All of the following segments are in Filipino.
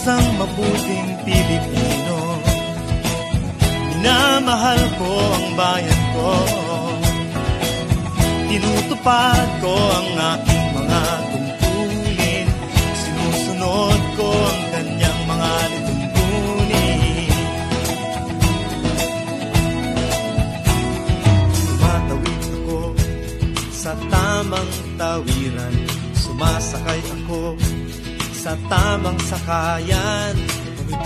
isang mabuting Pilipino. Minamahal ko ang bayan ko. Tinutupad ko ang aking mga tungkulin. Sinusunod ko ang kanyang mga lituntunin. Tumatawid ako sa tamang tawiran. Sumasakay ako sa tamang sakayan.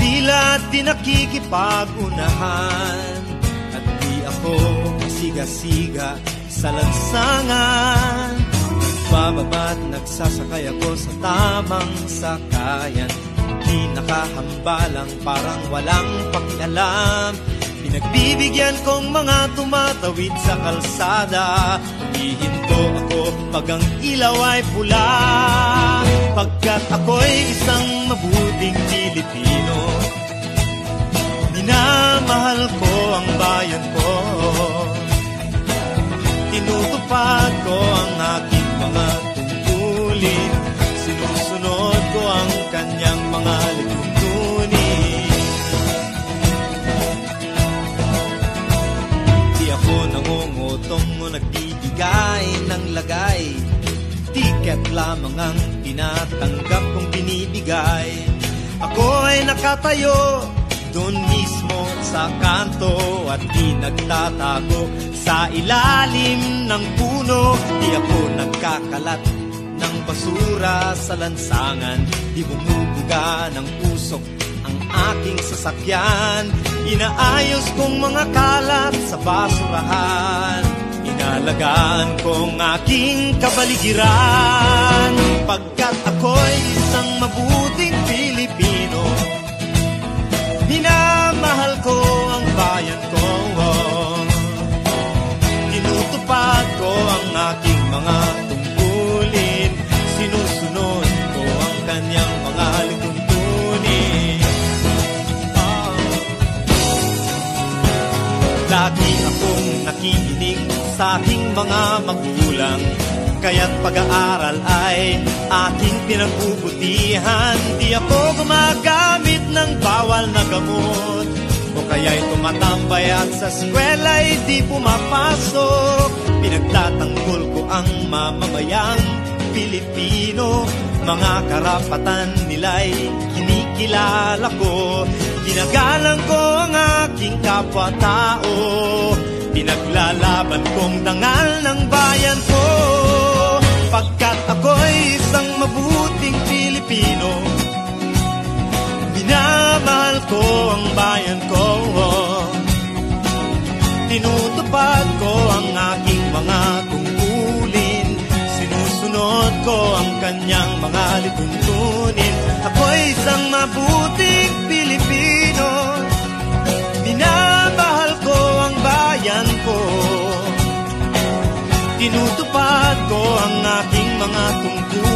Tila di nakikipag-unahan. At di ako siga-siga sa lansangan. Nagbababa't nagsasakay ako sa tamang sakayan. Di nakahambalang parang walang pakialam. Pinagbibigyan kong mga tumatawid sa kalsada. Hihinto ako pag ang ilaw ay pula. Pagkat ako'y isang mabuting Pilipino. Minamahal ko ang bayan ko. Tinutupad ko ang aking mga tungkulin. Sinusunod ko ang kanyang mga lituntunin. Di ako nangungutong o nagbibigay ng lagay. Tiket lamang ang tinatanggap kong binibigay. Ako ay nakatayo doon mismo sa kanto at di nagtatago sa ilalim ng puno. Di ako nagkakalat ng basura sa lansangan. Di bumubuga ng usok ang aking sasakyan. Inaayos kong mga kalat sa basurahan. Inalagaan kong aking kapaligiran. Pagkat ako'y isang mabuting Pilipino. Minamahal ko ang bayan ko. Tinutupad ko ang aking mga tungkulin. Sinusunod ko ang kanyang mga lituntunin. Lagi akong nakikinig sa aking mga magulang. Kaya't pag-aaral ay aking pinagbubutihan. Di ako gumagamit ng bawal na gamot, o kaya'y tumatambay at sa eskwela'y di pumapasok. Pinagtatanggol ko ang mamamayang Pilipino. Mga karapatan nila'y kinikilala ko. Ginagalang ko ang aking kapwa-tao. Pinaglalaban kong dangal ng bayan ko. Pagkat ako'y isang mabuting Pilipino. Minamahal ko ang bayan ko. Tinutupad ko ang aking mga tungkulin. Sinusunod ko ang kanyang mga lituntunin. Ako'y isang mabuting Pilipino. Minamahal ko ang bayan ko. Tinutupad ko ang aking mga tungkulin.